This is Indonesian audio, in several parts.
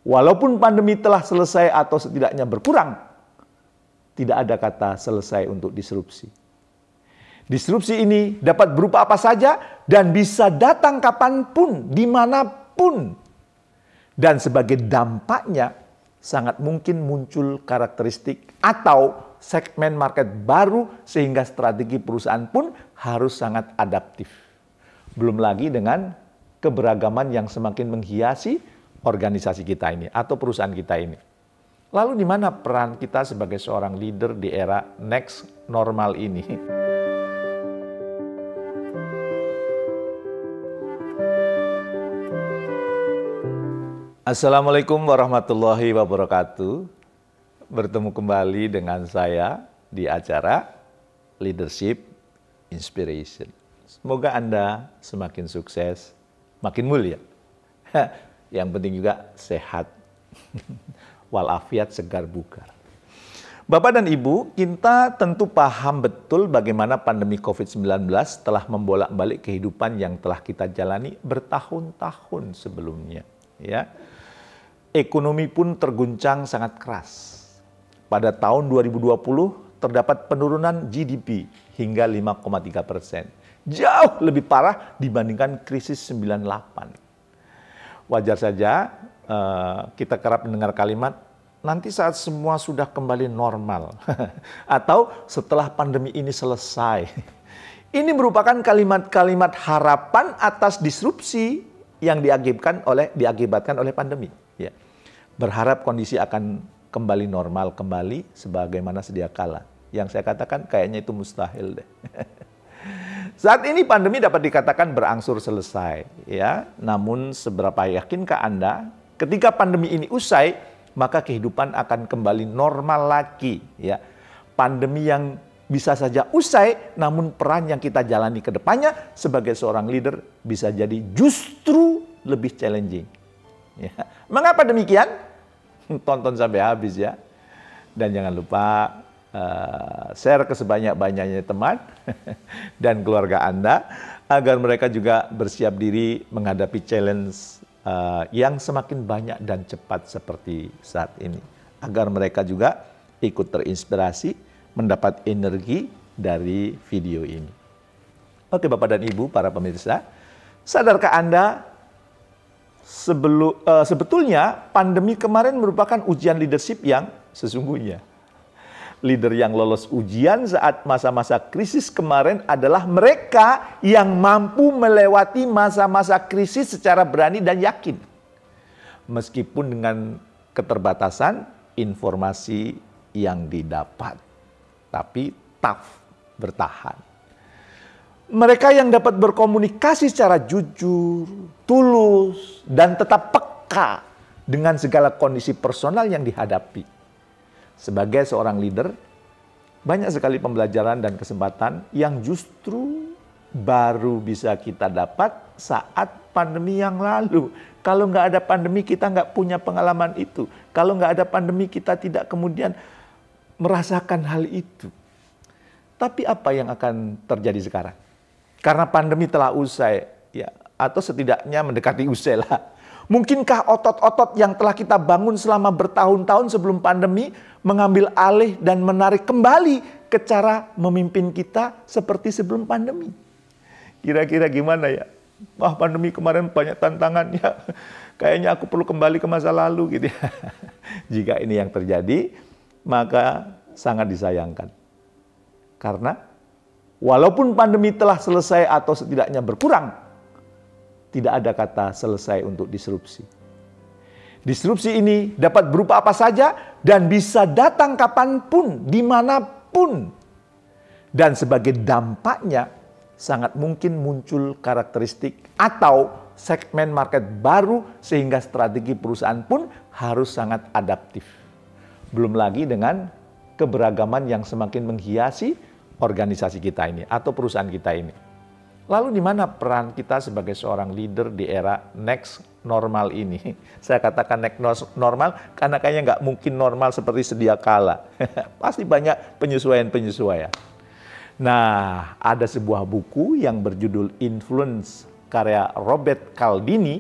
Walaupun pandemi telah selesai atau setidaknya berkurang, tidak ada kata selesai untuk disrupsi. Disrupsi ini dapat berupa apa saja dan bisa datang kapanpun, dimanapun. Dan sebagai dampaknya, sangat mungkin muncul karakteristik atau segmen market baru sehingga strategi perusahaan pun harus sangat adaptif. Belum lagi dengan keberagaman yang semakin menghiasi organisasi kita ini atau perusahaan kita ini. Lalu di mana peran kita sebagai seorang leader di era next normal ini? Assalamualaikum warahmatullahi wabarakatuh. Bertemu kembali dengan saya di acara Leadership Inspiration. Semoga Anda semakin sukses, makin mulia. Yang penting juga sehat, walafiat, segar bugar. Bapak dan Ibu, kita tentu paham betul bagaimana pandemi COVID-19 telah membolak-balik kehidupan yang telah kita jalani bertahun-tahun sebelumnya. Ya, ekonomi pun terguncang sangat keras. Pada tahun 2020 terdapat penurunan GDP hingga 5,3%. Jauh lebih parah dibandingkan krisis 98. Wajar saja kita kerap mendengar kalimat, nanti saat semua sudah kembali normal. Atau setelah pandemi ini selesai. Ini merupakan kalimat-kalimat harapan atas disrupsi yang diakibatkan oleh pandemi. Ya. Berharap kondisi akan kembali normal kembali sebagaimana sedia kala. Yang saya katakan kayaknya itu mustahil deh. Saat ini pandemi dapat dikatakan berangsur selesai, ya. Namun seberapa yakinkah Anda ketika pandemi ini usai, maka kehidupan akan kembali normal lagi, ya. Pandemi yang bisa saja usai, namun peran yang kita jalani ke depannya sebagai seorang leader bisa jadi justru lebih challenging. Ya. Mengapa demikian? Tonton sampai habis ya. Dan jangan lupa share ke sebanyak-banyaknya teman dan keluarga Anda agar mereka juga bersiap diri menghadapi challenge yang semakin banyak dan cepat seperti saat ini. Agar mereka juga ikut terinspirasi, mendapat energi dari video ini. Oke Bapak dan Ibu, para pemirsa, sadarkah Anda sebetulnya pandemi kemarin merupakan ujian leadership yang sesungguhnya. Leader yang lolos ujian saat masa-masa krisis kemarin adalah mereka yang mampu melewati masa-masa krisis secara berani dan yakin. Meskipun dengan keterbatasan informasi yang didapat. Tapi tough, bertahan. Mereka yang dapat berkomunikasi secara jujur, tulus, dan tetap peka dengan segala kondisi personal yang dihadapi. Sebagai seorang leader, banyak sekali pembelajaran dan kesempatan yang justru baru bisa kita dapat saat pandemi yang lalu. Kalau nggak ada pandemi, kita nggak punya pengalaman itu. Kalau nggak ada pandemi, kita tidak kemudian merasakan hal itu. Tapi apa yang akan terjadi sekarang? Karena pandemi telah usai, ya, atau setidaknya mendekati usai lah. Mungkinkah otot-otot yang telah kita bangun selama bertahun-tahun sebelum pandemi mengambil alih dan menarik kembali ke cara memimpin kita seperti sebelum pandemi? Kira-kira gimana ya? Wah, pandemi kemarin banyak tantangan ya. Kayaknya aku perlu kembali ke masa lalu gitu ya. Jika ini yang terjadi, maka sangat disayangkan. Karena walaupun pandemi telah selesai atau setidaknya berkurang, tidak ada kata selesai untuk disrupsi. Disrupsi ini dapat berupa apa saja dan bisa datang kapanpun, dimanapun. Dan sebagai dampaknya, sangat mungkin muncul karakteristik atau segmen market baru sehingga strategi perusahaan pun harus sangat adaptif. Belum lagi dengan keberagaman yang semakin menghiasi organisasi kita ini atau perusahaan kita ini. Lalu di mana peran kita sebagai seorang leader di era next normal ini? Saya katakan next normal karena kayaknya nggak mungkin normal seperti sedia kala. Pasti banyak penyesuaian-penyesuaian. Nah, ada sebuah buku yang berjudul Influence karya Robert Cialdini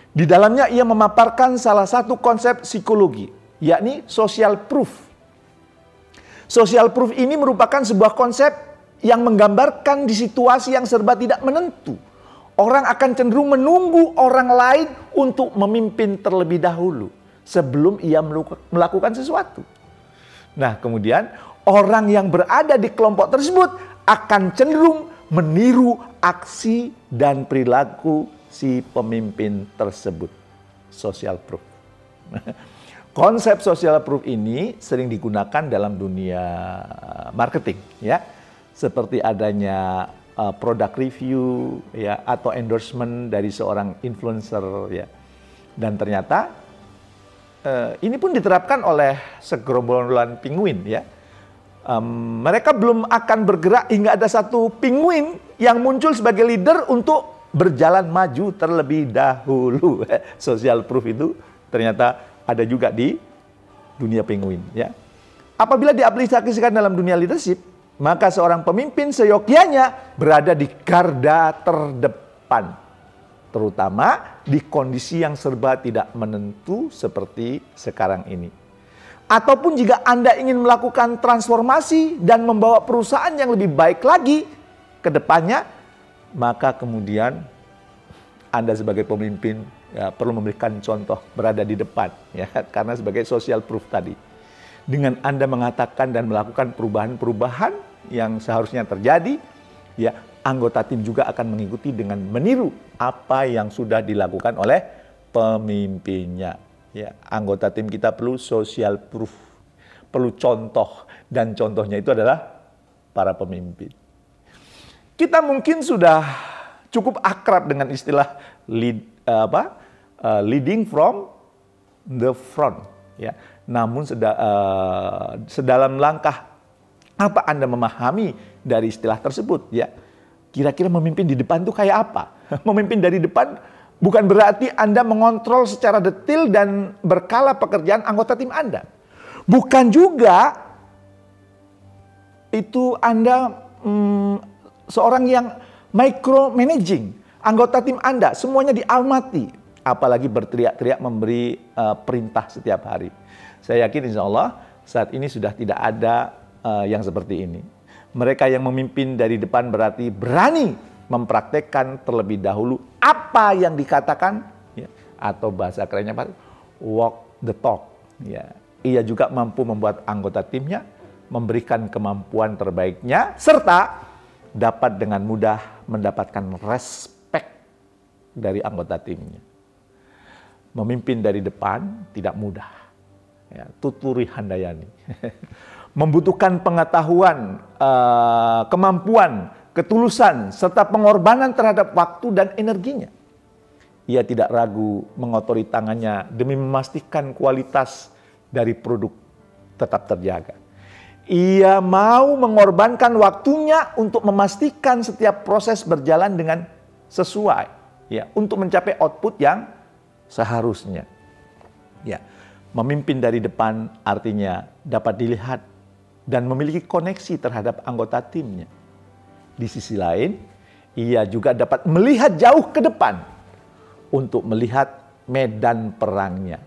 Di dalamnya ia memaparkan salah satu konsep psikologi, yakni social proof. Social proof ini merupakan sebuah konsep yang menggambarkan di situasi yang serba tidak menentu. Orang akan cenderung menunggu orang lain untuk memimpin terlebih dahulu sebelum ia melakukan sesuatu. Nah, kemudian orang yang berada di kelompok tersebut akan cenderung meniru aksi dan perilaku si pemimpin tersebut. Social proof. Konsep social proof ini sering digunakan dalam dunia marketing, ya. Seperti adanya product review, ya, atau endorsement dari seorang influencer, ya. Dan ternyata ini pun diterapkan oleh segerombolan penguin, ya. Mereka belum akan bergerak hingga ada satu penguin yang muncul sebagai leader untuk berjalan maju terlebih dahulu. Social proof itu ternyata ada juga di dunia penguin, ya. Apabila diaplikasikan dalam dunia leadership, maka seorang pemimpin seyogyanya berada di garda terdepan, terutama di kondisi yang serba tidak menentu seperti sekarang ini. Ataupun jika Anda ingin melakukan transformasi dan membawa perusahaan yang lebih baik lagi ke depannya, maka kemudian Anda sebagai pemimpin, ya, perlu memberikan contoh berada di depan, ya, karena sebagai social proof tadi. Dengan Anda mengatakan dan melakukan perubahan-perubahan yang seharusnya terjadi, ya, anggota tim juga akan mengikuti dengan meniru apa yang sudah dilakukan oleh pemimpinnya. Ya, anggota tim kita perlu social proof, perlu contoh, dan contohnya itu adalah para pemimpin. Kita mungkin sudah cukup akrab dengan istilah leading from the front, ya. Namun sedalam langkah apa Anda memahami dari istilah tersebut, ya? Kira-kira memimpin di depan itu kayak apa? Memimpin dari depan bukan berarti Anda mengontrol secara detail dan berkala pekerjaan anggota tim Anda. Bukan juga itu Anda seorang yang micromanaging anggota tim Anda, semuanya diamati, apalagi berteriak-teriak memberi perintah setiap hari. Saya yakin insya Allah saat ini sudah tidak ada yang seperti ini. Mereka yang memimpin dari depan berarti berani mempraktekkan terlebih dahulu apa yang dikatakan, ya, atau bahasa kerennya walk the talk. Ya. Ia juga mampu membuat anggota timnya memberikan kemampuan terbaiknya serta dapat dengan mudah mendapatkan respect dari anggota timnya. Memimpin dari depan tidak mudah, ya, tuturi handayani. Membutuhkan pengetahuan, kemampuan, ketulusan, serta pengorbanan terhadap waktu dan energinya. Ia tidak ragu mengotori tangannya demi memastikan kualitas dari produk tetap terjaga. Ia mau mengorbankan waktunya untuk memastikan setiap proses berjalan dengan sesuai, ya, untuk mencapai output yang seharusnya. Ya, memimpin dari depan artinya dapat dilihat dan memiliki koneksi terhadap anggota timnya. Di sisi lain, ia juga dapat melihat jauh ke depan untuk melihat medan perangnya.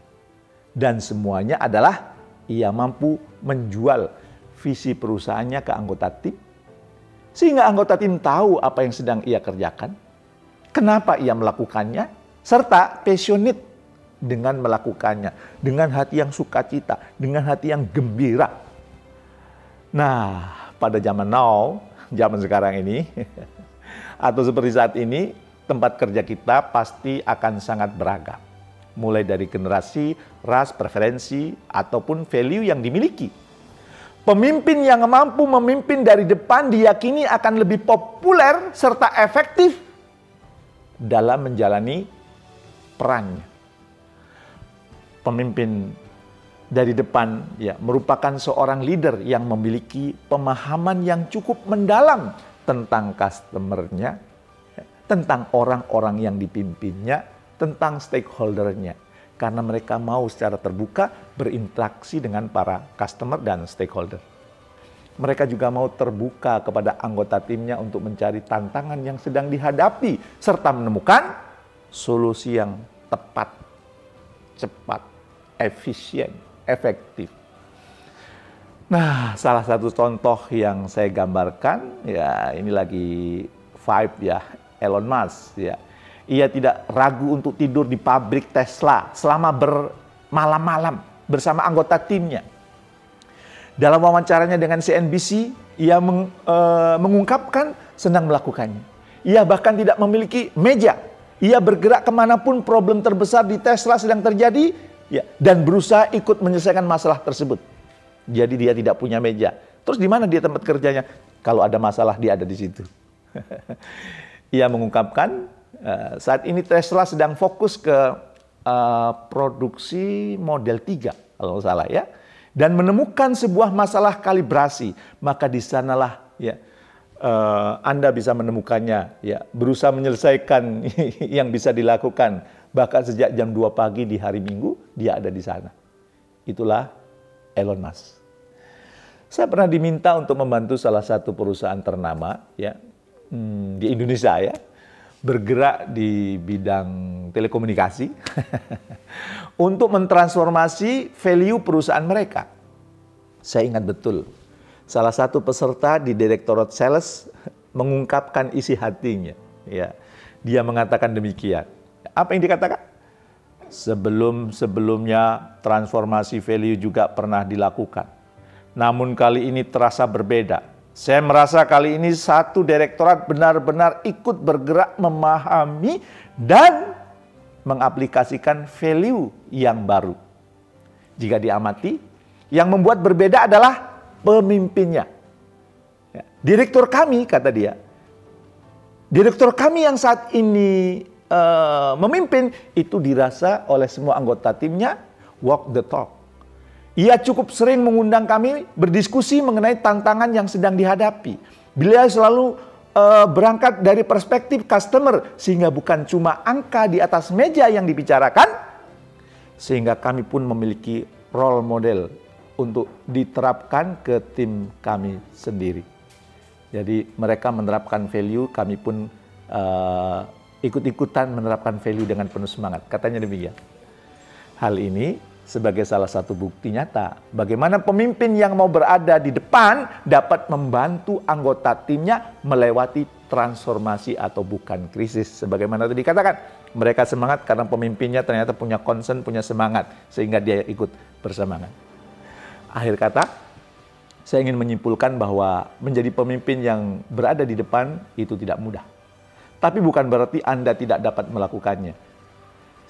Dan semuanya adalah ia mampu menjual visi perusahaannya ke anggota tim, sehingga anggota tim tahu apa yang sedang ia kerjakan, kenapa ia melakukannya, serta passionate dengan melakukannya, dengan hati yang sukacita, dengan hati yang gembira. Nah, pada zaman now, zaman sekarang ini, atau seperti saat ini, tempat kerja kita pasti akan sangat beragam. Mulai dari generasi, ras, preferensi, ataupun value yang dimiliki. Pemimpin yang mampu memimpin dari depan diyakini akan lebih populer serta efektif dalam menjalani perannya. Pemimpin dari depan, ya, merupakan seorang leader yang memiliki pemahaman yang cukup mendalam tentang customer-nya, tentang orang-orang yang dipimpinnya, tentang stakeholder-nya. Karena mereka mau secara terbuka berinteraksi dengan para customer dan stakeholder. Mereka juga mau terbuka kepada anggota timnya untuk mencari tantangan yang sedang dihadapi, serta menemukan solusi yang tepat, cepat, efisien, efektif. Nah, salah satu contoh yang saya gambarkan, ya ini lagi vibe ya, Elon Musk ya. Ia tidak ragu untuk tidur di pabrik Tesla selama bermalam-malam bersama anggota timnya. Dalam wawancaranya dengan CNBC, ia mengungkapkan senang melakukannya. Ia bahkan tidak memiliki meja. Ia bergerak kemanapun problem terbesar di Tesla sedang terjadi, ya, dan berusaha ikut menyelesaikan masalah tersebut. Jadi dia tidak punya meja. Terus di mana dia tempat kerjanya? Kalau ada masalah dia ada di situ. Ia mengungkapkan saat ini Tesla sedang fokus ke produksi Model 3 kalau nggak salah ya, dan menemukan sebuah masalah kalibrasi, maka di sanalah ya Anda bisa menemukannya, ya, berusaha menyelesaikan yang bisa dilakukan. Bahkan sejak jam 2 pagi di hari Minggu dia ada di sana. Itulah Elon Musk. Saya pernah diminta untuk membantu salah satu perusahaan ternama ya di Indonesia ya, bergerak di bidang telekomunikasi untuk mentransformasi value perusahaan mereka. Saya ingat betul, salah satu peserta di Direktorat Sales mengungkapkan isi hatinya. Ya, dia mengatakan demikian. Apa yang dikatakan? Sebelumnya transformasi value juga pernah dilakukan. Namun kali ini terasa berbeda. Saya merasa kali ini satu direktorat benar-benar ikut bergerak memahami dan mengaplikasikan value yang baru. Jika diamati, yang membuat berbeda adalah pemimpinnya. Ya, direktur kami, kata dia, direktur kami yang saat ini memimpin, itu dirasa oleh semua anggota timnya walk the talk. Ia cukup sering mengundang kami berdiskusi mengenai tantangan yang sedang dihadapi. Beliau selalu berangkat dari perspektif customer, sehingga bukan cuma angka di atas meja yang dibicarakan, sehingga kami pun memiliki role model untuk diterapkan ke tim kami sendiri. Jadi mereka menerapkan value, kami pun ikut-ikutan menerapkan value dengan penuh semangat. Katanya demikian. Hal ini sebagai salah satu bukti nyata bagaimana pemimpin yang mau berada di depan dapat membantu anggota timnya melewati transformasi atau bukan krisis. Sebagaimana tadi dikatakan, mereka semangat karena pemimpinnya ternyata punya concern, punya semangat, sehingga dia ikut bersemangat. Akhir kata, saya ingin menyimpulkan bahwa menjadi pemimpin yang berada di depan itu tidak mudah. Tapi bukan berarti Anda tidak dapat melakukannya.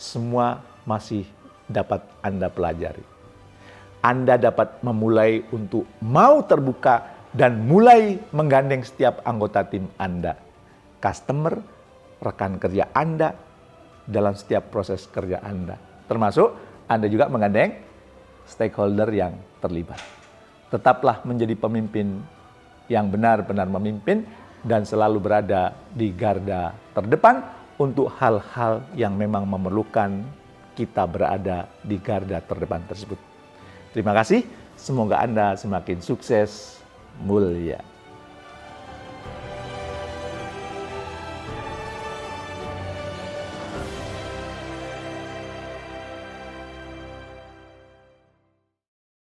Semua masih dapat Anda pelajari. Anda dapat memulai untuk mau terbuka dan mulai menggandeng setiap anggota tim Anda, customer, rekan kerja Anda dalam setiap proses kerja Anda. Termasuk Anda juga menggandeng stakeholder yang terlibat. Tetaplah menjadi pemimpin yang benar-benar memimpin dan selalu berada di garda terdepan untuk hal-hal yang memang memerlukan kita berada di garda terdepan tersebut. Terima kasih, semoga Anda semakin sukses, mulia.